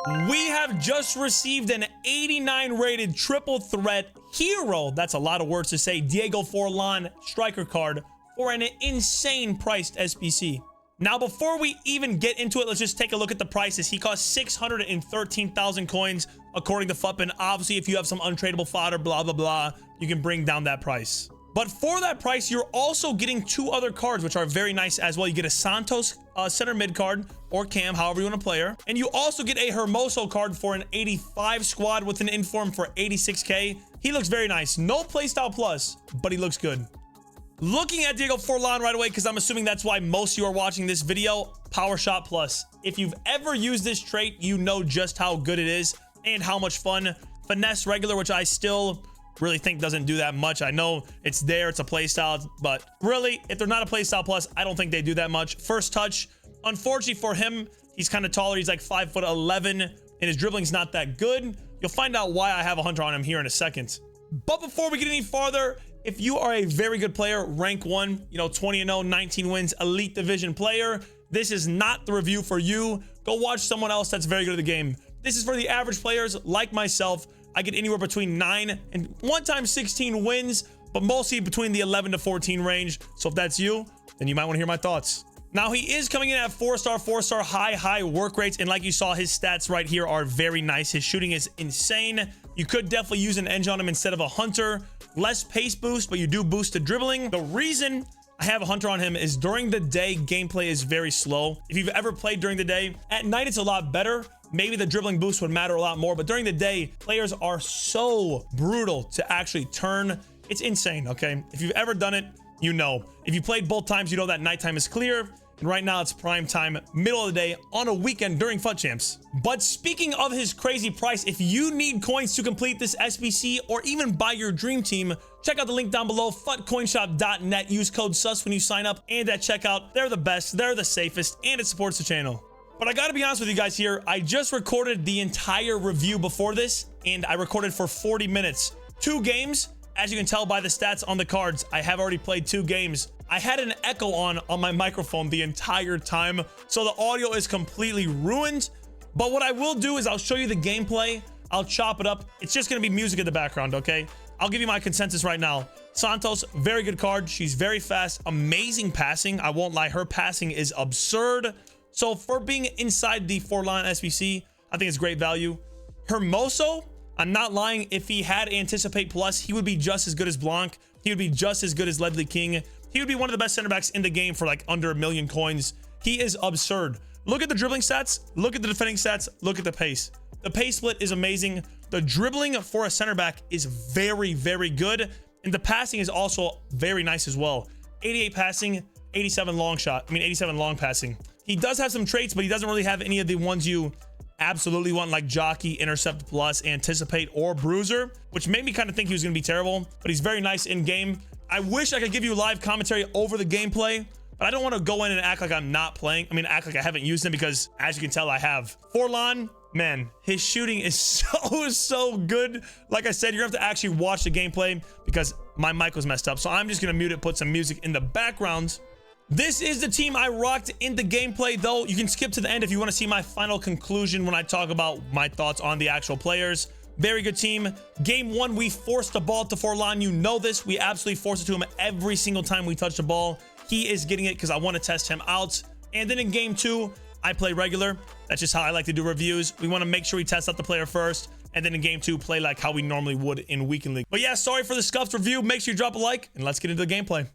We have just received an 89 rated triple threat hero. That's a lot of words to say. Diego Forlan striker card for an insane priced SBC. Now, before we even get into it, let's just take a look at the prices. He costs 613,000 coins, according to Fuppin. Obviously, if you have some untradeable fodder, blah, blah, blah, you can bring down that price. But for that price, you're also getting two other cards, which are very nice as well. You get a Santos center mid card, or Cam, however you want to play her. And you also get a Hermoso card for an 85 squad with an inform for 86k. He looks very nice. No playstyle plus, but he looks good. Looking at Diego Forlan right away, because I'm assuming that's why most of you are watching this video, Power Shot Plus. If you've ever used this trait, you know just how good it is and how much fun. Finesse regular, which I still really think doesn't do that much. I know it's there, it's a playstyle, but really, if they're not a playstyle plus, I don't think they do that much. First touch, unfortunately for him, he's kind of taller. He's like 5'11", and his dribbling's not that good. You'll find out why I have a hunter on him here in a second. But before we get any farther, if you are a very good player, rank 1, you know, 20-0, 19 wins, elite division player, this is not the review for you. Go watch someone else that's very good at the game. This is for the average players like myself. I get anywhere between 9 and 1 times 16 wins, but mostly between the 11 to 14 range. So if that's you, then you might want to hear my thoughts. Now, he is coming in at 4-star, high work rates. And like you saw, his stats right here are very nice. His shooting is insane. You could definitely use an edge on him instead of a hunter. Less pace boost, but you do boost the dribbling. The reason I have a hunter on him is during the day, gameplay is very slow. If you've ever played during the day, at night, it's a lot better. Maybe the dribbling boost would matter a lot more, but during the day, players are so brutal to actually turn. It's insane, okay? If you've ever done it, you know. If you played both times, you know that nighttime is clear. And right now, it's prime time, middle of the day, on a weekend during FUT Champs. But speaking of his crazy price, if you need coins to complete this SBC or even buy your dream team, check out the link down below, futcoinshop.net. Use code SUS when you sign up. And at checkout, they're the best, they're the safest, and it supports the channel. But I gotta be honest with you guys here. I just recorded the entire review before this, and I recorded for 40 minutes. 2 games. As you can tell by the stats on the cards, I have already played 2 games. I had an echo on my microphone the entire time, so the audio is completely ruined. But what I will do is I'll show you the gameplay. I'll chop it up. It's just gonna be music in the background, okay? I'll give you my consensus right now. Santos, very good card. She's very fast, amazing passing. I won't lie, her passing is absurd. So for being inside the Forlan SBC, I think it's great value. Hermoso, I'm not lying. If he had Anticipate Plus, he would be just as good as Blanc. He would be just as good as Ledley King. He would be one of the best center backs in the game for like under 1 million coins. He is absurd. Look at the dribbling stats. Look at the defending stats. Look at the pace. The pace split is amazing. The dribbling for a center back is very, very good. And the passing is also very nice as well. 88 passing, 87 long shot. 87 long passing. He does have some traits, but he doesn't really have any of the ones you absolutely want, like Jockey, Intercept Plus, Anticipate, or Bruiser, which made me kind of think he was going to be terrible, but he's very nice in game. I wish I could give you live commentary over the gameplay, but I don't want to go in and act like I'm not playing. Act like I haven't used him, because as you can tell, I have. Forlan, man, his shooting is so good. Like I said, you're gonna have to actually watch the gameplay because my mic was messed up. So I'm just gonna mute it, put some music in the background. This is the team I rocked in the gameplay, though. You can skip to the end if you want to see my final conclusion when I talk about my thoughts on the actual players. Very good team. Game 1, we forced the ball to Forlan. You know this. We absolutely forced it to him every single time we touch the ball. He is getting it because I want to test him out. And then in game 2, I play regular. That's just how I like to do reviews. We want to make sure we test out the player first. And then in game 2, play like how we normally would in Weekend League. But yeah, sorry for the scuffed review. Make sure you drop a like, and let's get into the gameplay.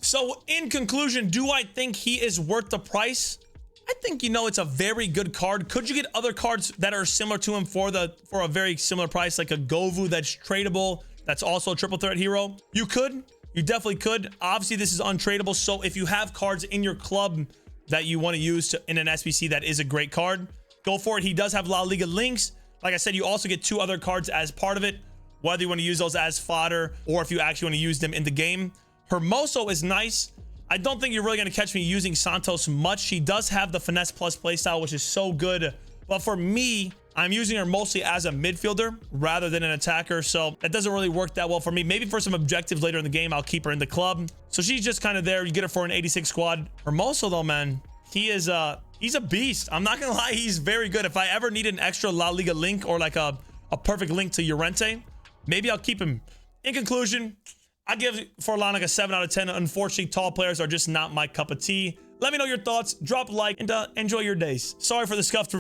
So in conclusion, do I think he is worth the price? I think, you know, it's a very good card. Could you get other cards that are similar to him for a very similar price, like a Govu that's tradable, that's also a triple threat hero? You could. You definitely could. Obviously, this is untradeable. So if you have cards in your club that you want to use in an SBC, that is a great card. Go for it. He does have La Liga links. Like I said, you also get 2 other cards as part of it, whether you want to use those as fodder or if you actually want to use them in the game. Hermoso is nice. I don't think you're really going to catch me using Santos much. He does have the finesse plus playstyle, which is so good. But for me, I'm using her mostly as a midfielder rather than an attacker. So that doesn't really work that well for me. Maybe for some objectives later in the game, I'll keep her in the club. So she's just kind of there. You get her for an 86 squad. Hermoso, though, man, he's a beast. I'm not going to lie. He's very good. If I ever need an extra La Liga link or like a perfect link to Llorente, maybe I'll keep him. In conclusion, I give Forlan like a 7 out of 10. Unfortunately, tall players are just not my cup of tea. Let me know your thoughts. Drop a like and enjoy your days. Sorry for the scuffed